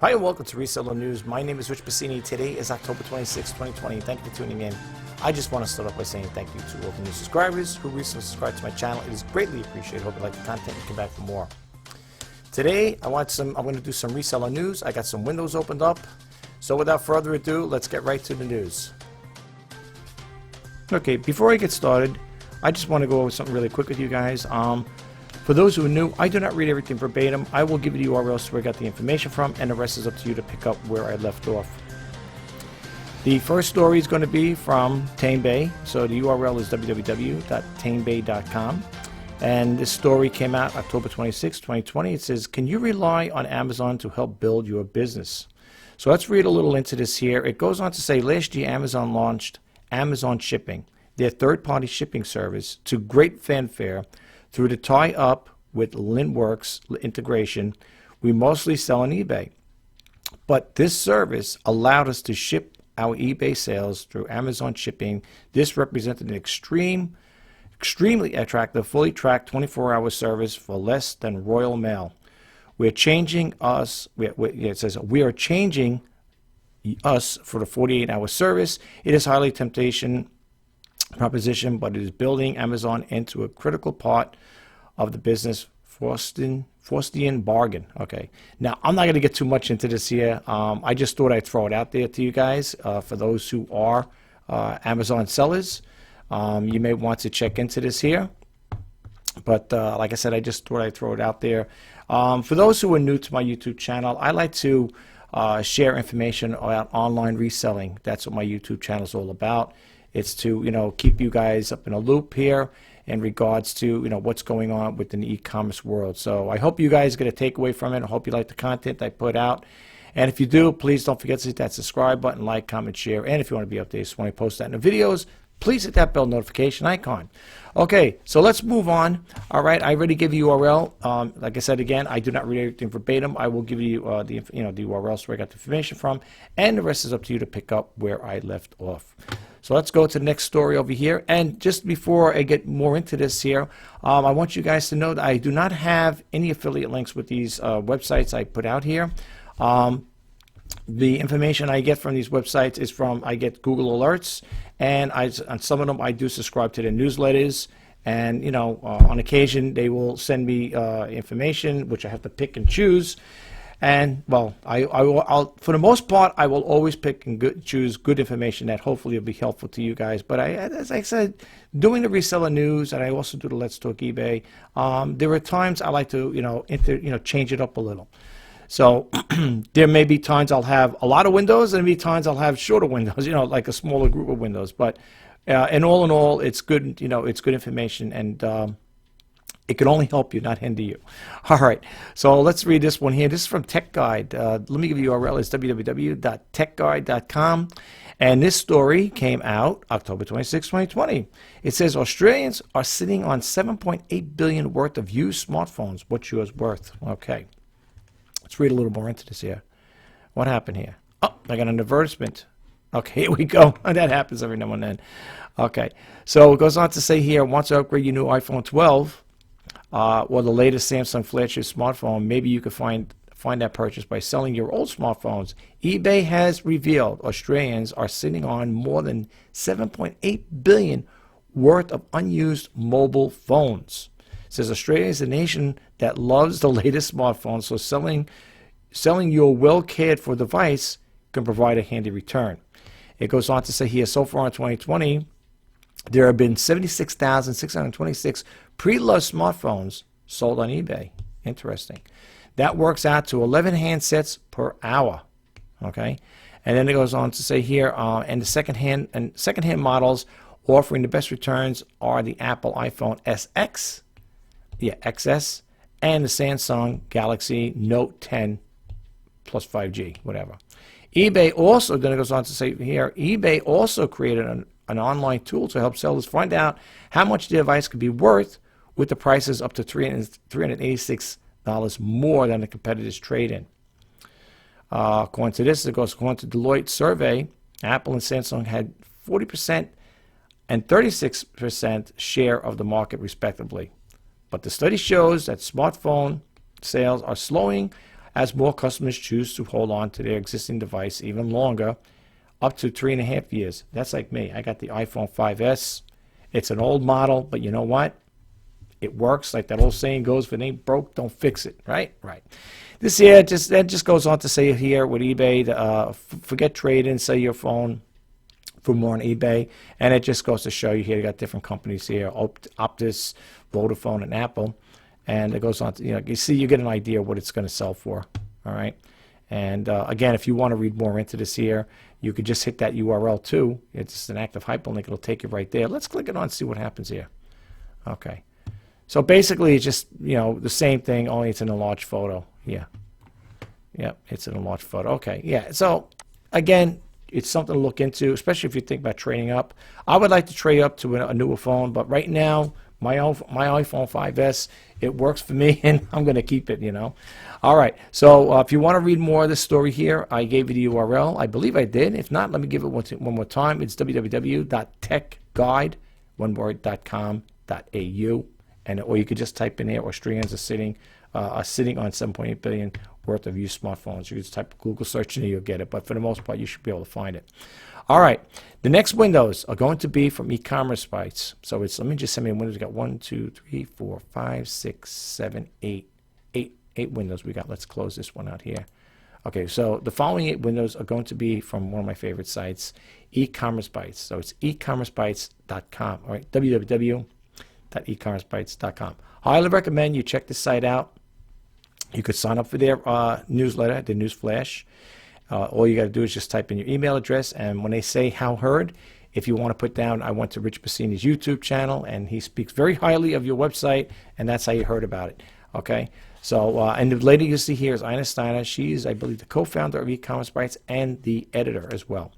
Hi and welcome to Reseller News. My name is Rich Pasini. Today is October 26, 2020. Thank you for tuning in. I just want to start off by saying thank you to all the new subscribers who recently subscribed to my channel. It is greatly appreciated. Hope you like the content and come back for more. Today, I'm going to do some reseller news. I got some windows opened up. So without further ado, let's get right to the news. Okay, before I get started, I just want to go over something really quick with you guys. For those who are new, I do not read everything verbatim. I will give you the URLs where I got the information from, and the rest is up to you to pick up where I left off. The first story is going to be from TameBay. So the URL is www.tamebay.com. And this story came out October 26, 2020. It says, can you rely on Amazon to help build your business? So let's read a little into this here. It goes on to say, last year Amazon launched Amazon Shipping, their third-party shipping service, to great fanfare. Through the tie-up with LintWorks integration, we mostly sell on eBay. But this service allowed us to ship our eBay sales through Amazon Shipping. This represented an extremely attractive, fully tracked 24-hour service for less than Royal Mail. We're changing us. It says we are changing us for the 48-hour service. It is highly temptation proposition, but it is building Amazon into a critical part of the business Faustian bargain. Okay, now I'm not going to get too much into this here. I just thought I'd throw it out there to you guys for those who are Amazon sellers. You may want to check into this here, but like I said, I just thought I'd throw it out there. For those who are new to my YouTube channel, I like to share information about online reselling. That's what my YouTube channel is all about. It's to, keep you guys up in a loop here in regards to, what's going on within the e-commerce world. So I hope you guys get a takeaway from it. I hope you like the content I put out. And if you do, please don't forget to hit that subscribe button, like, comment, share. And if you want to be updated when I post that in the videos, please hit that bell notification icon. Okay, so let's move on. All right, I already gave you URL. Like I said again, I do not read everything verbatim. I will give you the URLs where I got the information from, and the rest is up to you to pick up where I left off. So let's go to the next story over here. And just before I get more into this here, I want you guys to know that I do not have any affiliate links with these websites I put out here. The information I get from these websites is I get Google alerts, and on some of them I do subscribe to their newsletters, and on occasion they will send me information which I have to pick and choose. And well, I'll for the most part I will always pick and choose good information that hopefully will be helpful to you guys. But as I said, doing the reseller news, and I also do the Let's Talk eBay. There are times I like to change it up a little. So there may be times I'll have a lot of windows, and there may be times I'll have shorter windows, like a smaller group of windows. But in all, it's good. It's good information, and it can only help you, not hinder you. All right, so let's read this one here. This is from Tech Guide. Let me give you the URL. It's www.techguide.com. And this story came out October 26, 2020. It says Australians are sitting on $7.8 billion worth of used smartphones. What's yours worth? Okay. Let's read a little more into this here. What happened here? Oh, I got an advertisement. Okay, here we go. That happens every now and then. Okay, so it goes on to say here, once you upgrade your new iPhone 12 or the latest Samsung flagship smartphone, maybe you could find that purchase by selling your old smartphones. eBay has revealed Australians are sitting on more than $7.8 billion worth of unused mobile phones. It says Australia is a nation that loves the latest smartphone, so selling your well-cared-for device can provide a handy return. It goes on to say here, so far in 2020, there have been 76,626 pre-loved smartphones sold on eBay. Interesting. That works out to 11 handsets per hour. Okay, and then it goes on to say here, and the second-hand models offering the best returns are the Apple iPhone XS, and the Samsung Galaxy Note 10 plus 5G, whatever. eBay also, then it goes on to say here, eBay also created an online tool to help sellers find out how much the device could be worth with the prices up to $386 more than the competitors trade-in. According to this, according to Deloitte survey, Apple and Samsung had 40% and 36% share of the market respectively. But the study shows that smartphone sales are slowing as more customers choose to hold on to their existing device even longer, up to 3.5 years. That's like me. I got the iPhone 5S. It's an old model, but you know what? It works. Like that old saying goes, if it ain't broke, don't fix it. Right? Right. This here, that just goes on to say here with eBay, forget trade-in, sell your phone for more on eBay. And it just goes to show you here, you got different companies here, Optus, Vodafone, and Apple. And it goes on to, you see, you get an idea what it's going to sell for. All right. And again, if you want to read more into this here, you could just hit that URL too. It's just an active hyperlink. It'll take you right there. Let's click it on and see what happens here. Okay. So basically, it's just, the same thing, only it's in a large photo. Yeah. Yep, it's in a large photo. Okay, yeah. So again, it's something to look into, especially if you think about trading up. I would like to trade up to a newer phone, but right now, my iPhone 5S, it works for me, and I'm going to keep it, All right, so if you want to read more of this story here, I gave you the URL. I believe I did. If not, let me give it one more time. It's www.techguide.com.au. Or you could just type in here, Australians are sitting on 7.8 billion worth of used smartphones. You can just type Google search and you'll get it. But for the most part, you should be able to find it. All right. The next windows are going to be from EcommerceBytes. So let me just send me windows. We got 1, 2, 3, 4, 5, 6, 7, 8 windows we got. Let's close this one out here. Okay, so the following 8 windows are going to be from one of my favorite sites, EcommerceBytes. So it's EcommerceBytes.com. All right, www.EcommerceBytes.com. Highly recommend you check this site out. You could sign up for their newsletter, the news flash. All you got to do is just type in your email address, and when they say how heard, if you want to put down, I went to Rich Pasini's YouTube channel, and he speaks very highly of your website, and that's how you heard about it. Okay, so and the lady you see here is Ina Steiner. She's, I believe, the co-founder of EcommerceBytes and the editor as well.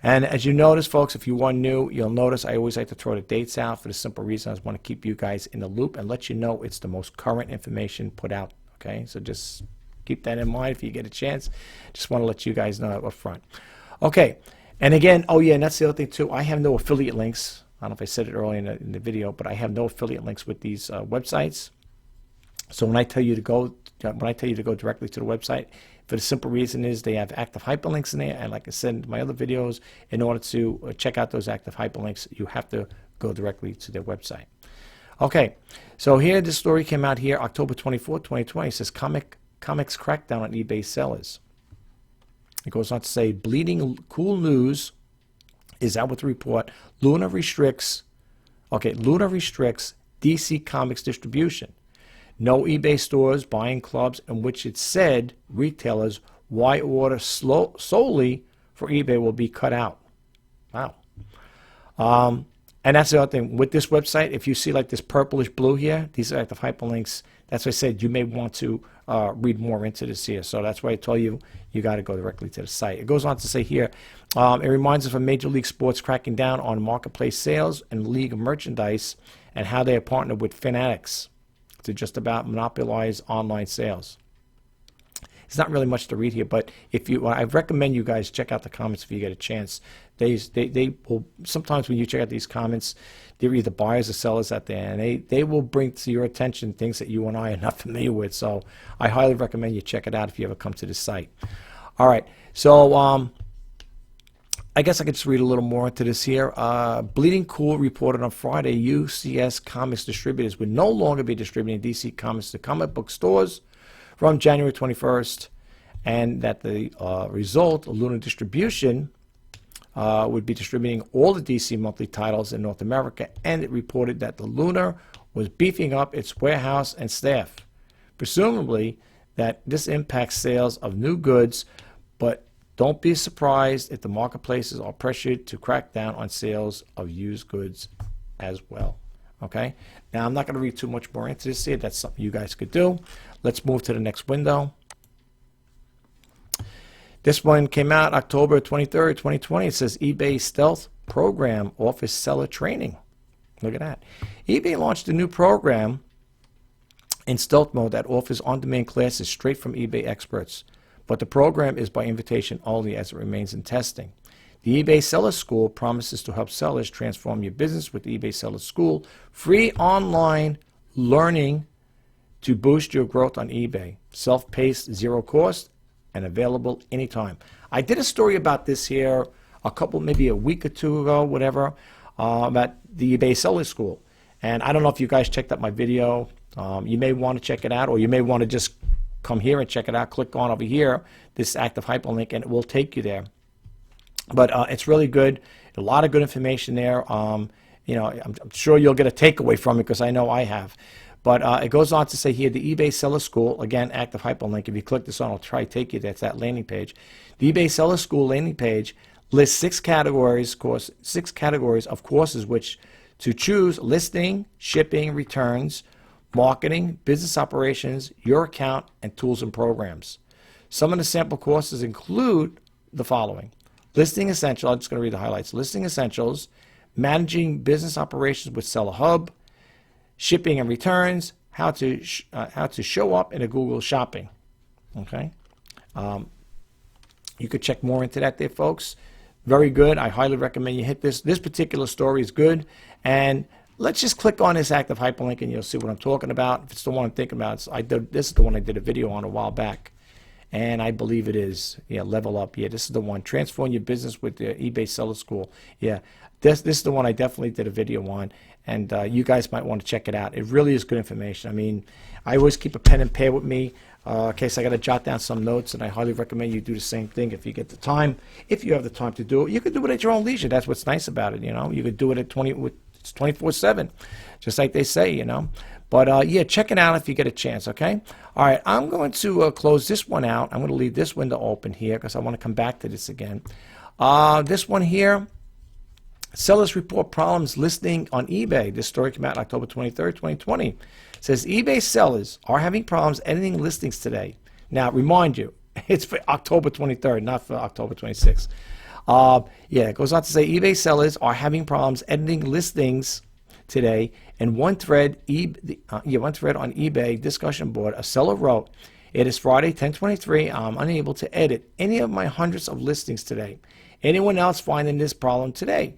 And as you notice, folks, if you are new, you'll notice I always like to throw the dates out for the simple reason I just want to keep you guys in the loop and let you know it's the most current information put out. Okay, so just keep that in mind if you get a chance. Just want to let you guys know that up front. Okay, and again, oh yeah, and that's the other thing too. I have no affiliate links. I don't know if I said it earlier in the video, but I have no affiliate links with these websites. So when I tell you to go directly to the website, for the simple reason is they have active hyperlinks in there, and like I said in my other videos, in order to check out those active hyperlinks, you have to go directly to their website. Okay, so here this story came out here October 24, 2020. It says comics crackdown on eBay sellers. It goes on to say bleeding cool news is out with the report. Luna restricts DC Comics distribution. No eBay stores, buying clubs, in which it said retailers why order solely for eBay will be cut out. Wow. And that's the other thing. With this website, if you see like this purplish blue here, these are active hyperlinks. That's why I said you may want to read more into this here. So that's why I told you got to go directly to the site. It goes on to say here, it reminds us of Major League Sports cracking down on marketplace sales and league merchandise and how they are partnered with Fanatics to just about monopolize online sales. It's not really much to read here, but I recommend you guys check out the comments if you get a chance. They will, sometimes when you check out these comments, they're either buyers or sellers out there, and they will bring to your attention things that you and I are not familiar with. So I highly recommend you check it out if you ever come to this site. All right, so I guess I could just read a little more into this here. Bleeding Cool reported on Friday UCS Comics distributors would no longer be distributing DC Comics to comic book stores from January 21st, and that the result, Luna Distribution, would be distributing all the DC monthly titles in North America, and it reported that the Luna was beefing up its warehouse and staff. Presumably that this impacts sales of new goods, but don't be surprised if the marketplaces are pressured to crack down on sales of used goods as well. Okay? Now, I'm not going to read too much more into this here. That's something you guys could do. Let's move to the next window. This one came out October 23rd, 2020. It says eBay Stealth Program offers seller training. Look at that. eBay launched a new program in stealth mode that offers on-demand classes straight from eBay experts. But the program is by invitation only as it remains in testing. The eBay Seller School promises to help sellers transform your business with the eBay Seller School, free online learning to boost your growth on eBay. Self-paced, zero cost, and available anytime. I did a story about this here maybe a week or two ago, whatever, about the eBay Seller School. And I don't know if you guys checked out my video. You may want to check it out, or you may want to just come here and check it out. Click on over here, this active hyperlink, and it will take you there. But it's really good. A lot of good information there. You know, I'm sure you'll get a takeaway from it because I know I have. But it goes on to say here, the eBay Seller School, again, active hyperlink. If you click this on, I'll try to take you there to that landing page. The eBay Seller School landing page lists 6 categories of courses which to choose: listing, shipping, returns, marketing, business operations, your account, and tools and programs. Some of the sample courses include the following: Listing Essentials, I'm just going to read the highlights. Listing Essentials, Managing Business Operations with Seller Hub, Shipping and Returns, how to show up in a Google Shopping. Okay, you could check more into that there, folks. Very good. I highly recommend you hit this. This particular story is good. And let's just click on this active hyperlink and you'll see what I'm talking about. If it's the one I'm thinking about, this is the one I did a video on a while back. And I believe it is. Yeah, Level Up. Yeah, this is the one. Transform your business with the eBay Seller School. Yeah, this is the one I definitely did a video on. And you guys might want to check it out. It really is good information. I mean, I always keep a pen and pad with me in case I got to jot down some notes, and I highly recommend you do the same thing if you get the time. If you have the time to do it, you can do it at your own leisure. That's what's nice about it, you know. You could do it at 24/7, just like they say, you know. But yeah, check it out if you get a chance, okay? All right, I'm going to close this one out. I'm going to leave this window open here because I want to come back to this again. This one here, sellers report problems listing on eBay. This story came out October 23rd, 2020. It says eBay sellers are having problems editing listings today. Now, remind you, it's for October 23rd, not for October 26th. Yeah, it goes on to say eBay sellers are having problems editing listings today. In one thread, one thread on eBay discussion board, a seller wrote, "It is Friday, 10/23. I'm unable to edit any of my hundreds of listings today. Anyone else finding this problem today?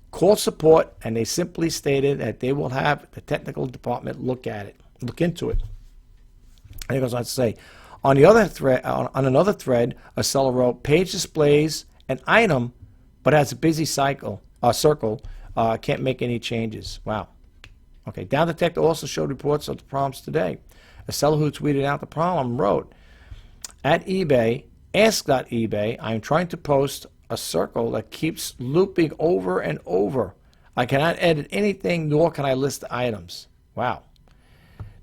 Call support," and they simply stated that they will have the technical department look into it. And it goes on to say, on another thread, a seller wrote, "Page displays an item, but has a busy circle. Can't make any changes." Wow. Okay. Down Detector also showed reports of the problems today. A seller who tweeted out the problem wrote, "At eBay, ask.eBay, I am trying to post a circle that keeps looping over and over. I cannot edit anything, nor can I list the items." Wow.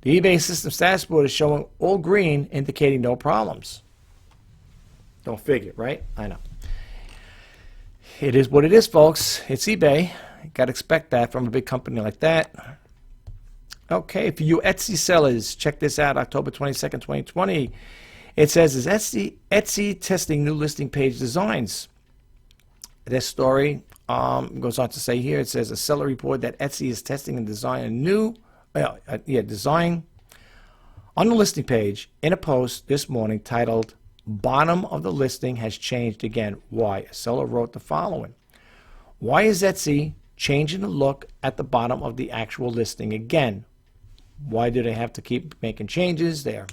The eBay system status board is showing all green, indicating no problems. Don't figure, right? I know. It is what it is, folks. It's eBay. You got to expect that from a big company like that. Okay, for you Etsy sellers, check this out, October 22nd, 2020. It says, "Is Etsy testing new listing page designs?" This story goes on to say here, it says, a seller reported that Etsy is testing and designing a new design on the listing page in a post this morning titled, "Bottom of the listing has changed again. Why?" A seller wrote the following: "Why is Etsy changing the look at the bottom of the actual listing again? Why do they have to keep making changes there?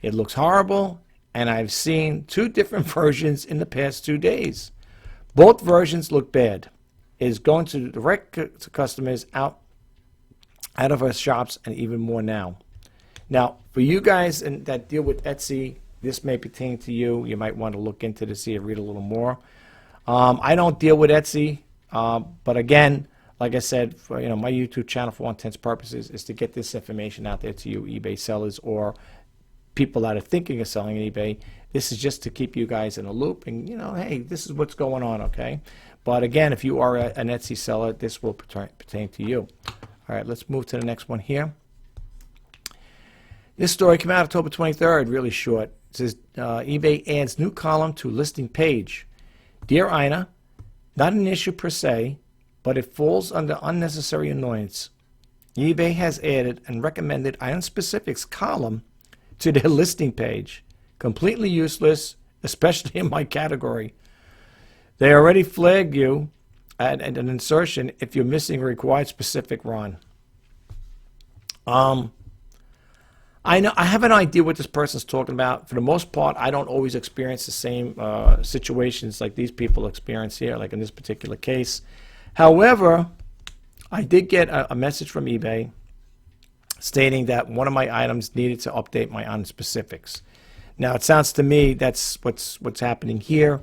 It looks horrible, and I've seen 2 different versions in the past 2 days. Both versions look bad. It is going to direct to customers out of our shops and even more now." Now, for you guys that deal with Etsy, this may pertain to you. You might want to look into this here, read a little more. I don't deal with Etsy, but again, like I said, for, my YouTube channel, for all intents and purposes, is to get this information out there to you eBay sellers or people that are thinking of selling on eBay. This is just to keep you guys in a loop and, hey, this is what's going on, okay? But again, if you are an Etsy seller, this will pertain to you. All right, let's move to the next one here. This story came out October 23rd, really short. It says, eBay adds new column to listing page. "Dear Ina, not an issue per se, but it falls under unnecessary annoyance. eBay has added and recommended item specifics column to their listing page. Completely useless, especially in my category. They already flagged you at an insertion if you're missing a required specific run." I know I have an idea what this person's talking about. For the most part, I don't always experience the same situations like these people experience here, like in this particular case. However, I did get a message from eBay stating that one of my items needed to update my item specifics. Now, it sounds to me that's what's happening here.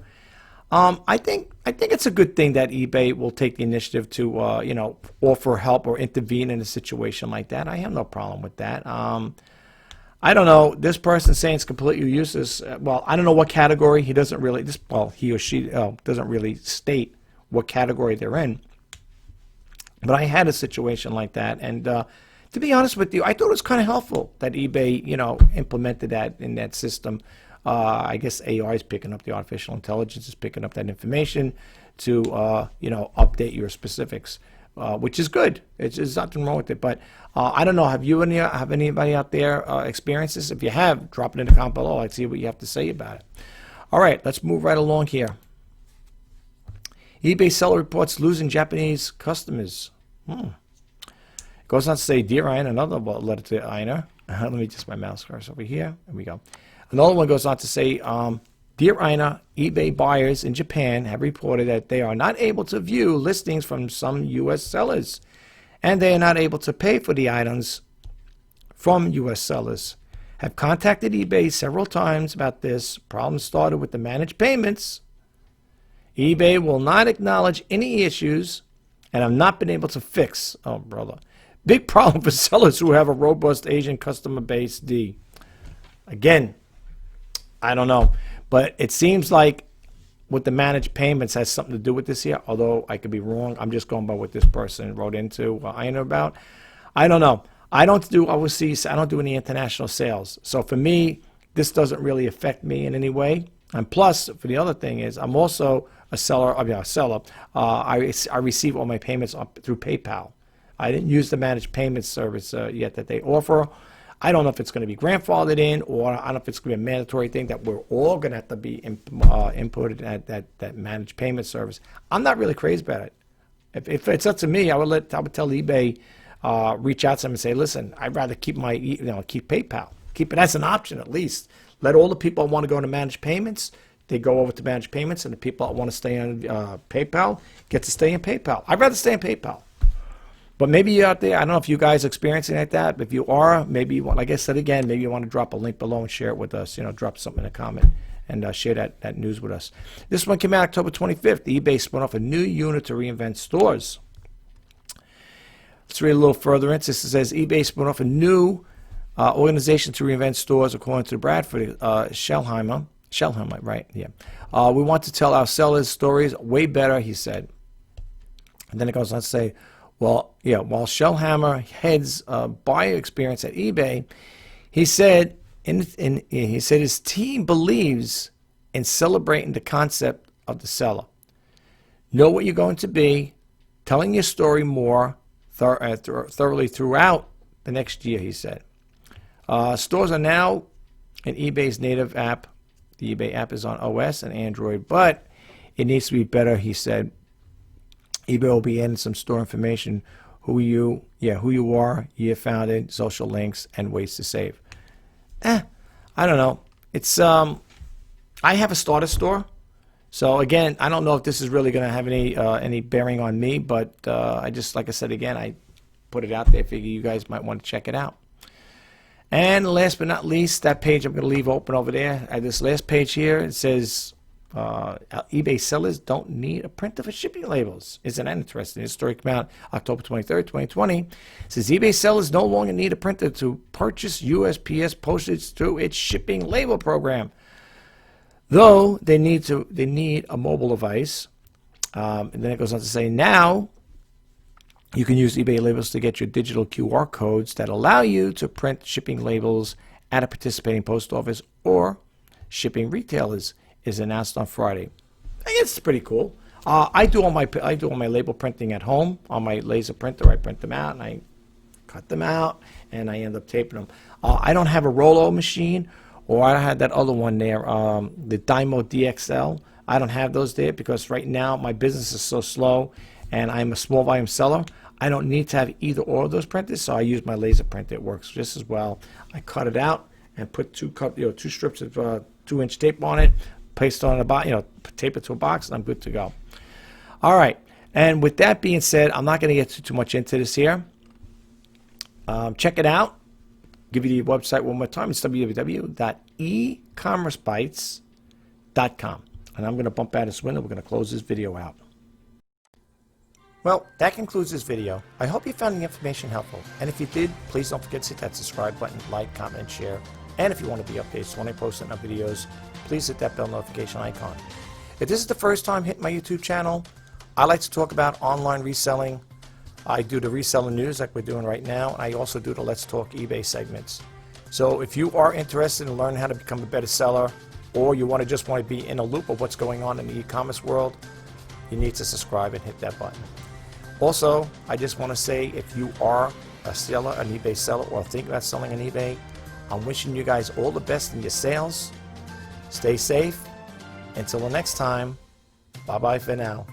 I think it's a good thing that eBay will take the initiative to you know, offer help or intervene in a situation like that. I have no problem with that. I don't know. This person saying it's completely useless. Well, I don't know what category. He doesn't really. Well, he or she doesn't really state what category they're in. But I had a situation like that, and to be honest with you, I thought it was kind of helpful that eBay, you know, implemented that in that system. I guess AI is picking up, the artificial intelligence is picking up that information to, you know, update your specifics, which is good. There's nothing wrong with it. But I don't know, have anybody out there experienced this? If you have, drop it in the comment below. I'd see what you have to say about it. All right, let's move right along here. eBay seller reports losing Japanese customers. Goes on to say, Dear Ina, another letter to Ina. Let me just my mouse cursor over here. There we go. Another one goes on to say, Dear Ina, eBay buyers in Japan have reported that they are not able to view listings from some U.S. sellers, and they are not able to pay for the items from U.S. sellers. Have contacted eBay several times about this. Problem started with the managed payments. eBay will not acknowledge any issues and have not been able to fix. Oh, brother. Big problem for sellers who have a robust Asian customer base. Again, I don't know. But it seems like with the managed payments has something to do with this here, although I could be wrong. I'm just going by what this person wrote into I know about. I don't know. I don't do overseas. I don't do any international sales. So for me, this doesn't really affect me in any way. And plus, for the other thing is, I'm also a seller. I receive all my payments through PayPal. I didn't use the managed payments service yet that they offer. I don't know if it's going to be grandfathered in, or I don't know if it's going to be a mandatory thing that we're all going to have to be inputted at that managed payment service. I'm not really crazy about it. If it's up to me, I would tell eBay, reach out to them and say, listen, I'd rather keep my keep PayPal, keep it as an option at least. Let all the people that want to go to managed payments, they go over to managed payments, and the people that want to stay on PayPal get to stay in PayPal. I'd rather stay in PayPal. But maybe you're out there, I don't know if you guys are experiencing like that, but if you are, maybe you want, like I said again, maybe you want to drop a link below and share it with us. You know, drop something in a comment and share that news with us. This one came out October 25th. eBay spun off a new unit to reinvent stores. Let's read a little further into this. It says eBay spun off a new organization to reinvent stores, according to Bradford Schellheimer, right? Yeah. We want to tell our sellers stories way better, he said. And then it goes on to say, well, yeah, while Schellheimer heads buyer experience at eBay, he said his team believes in celebrating the concept of the seller. Know what you're going to be, telling your story more thoroughly throughout the next year, he said. Stores are now in eBay's native app. The eBay app is on OS and Android, but it needs to be better, he said. eBay will be adding some store information, who you are, year founded, social links, and ways to save. I don't know. It's I have a starter store, so again, I don't know if this is really going to have any bearing on me, but I just, like I said again, I put it out there. Figure you guys might want to check it out. And last but not least, that page I'm going to leave open over there. At this last page here, it says, eBay sellers don't need a printer for shipping labels. Isn't that interesting? This story came out October 23rd, 2020. It says eBay sellers no longer need a printer to purchase USPS postage through its shipping label program. Though they need a mobile device. And then it goes on to say, now you can use eBay labels to get your digital QR codes that allow you to print shipping labels at a participating post office or shipping retailers, is announced on Friday. I guess it's pretty cool. I do all my label printing at home on my laser printer. I print them out and I cut them out and I end up taping them. I don't have a Rollo machine, or I had that other one there, the Dymo DXL. I don't have those there because right now my business is so slow and I'm a small volume seller. I don't need to have either or of those printers, so I use my laser printer. It works just as well. I cut it out and put two strips of 2-inch tape on it, paste it on a box, tape it to a box, and I'm good to go. All right, and with that being said, I'm not going to get too much into this here. Check it out. Give you the website one more time. It's www.EcommerceBytes.com. And I'm going to bump out this window. We're going to close this video out. Well, that concludes this video. I hope you found the information helpful. And if you did, please don't forget to hit that subscribe button, like, comment, and share. And if you want to be updated when I post new videos, please hit that bell notification icon. If this is the first time hitting my YouTube channel, I like to talk about online reselling. I do the reseller news like we're doing right now. I also do the Let's Talk eBay segments. So if you are interested in learning how to become a better seller, or you just want to be in a loop of what's going on in the e-commerce world, you need to subscribe and hit that button. Also, I just want to say, if you are a seller, an eBay seller, or think about selling on eBay, I'm wishing you guys all the best in your sales. Stay safe. Until the next time, bye-bye for now.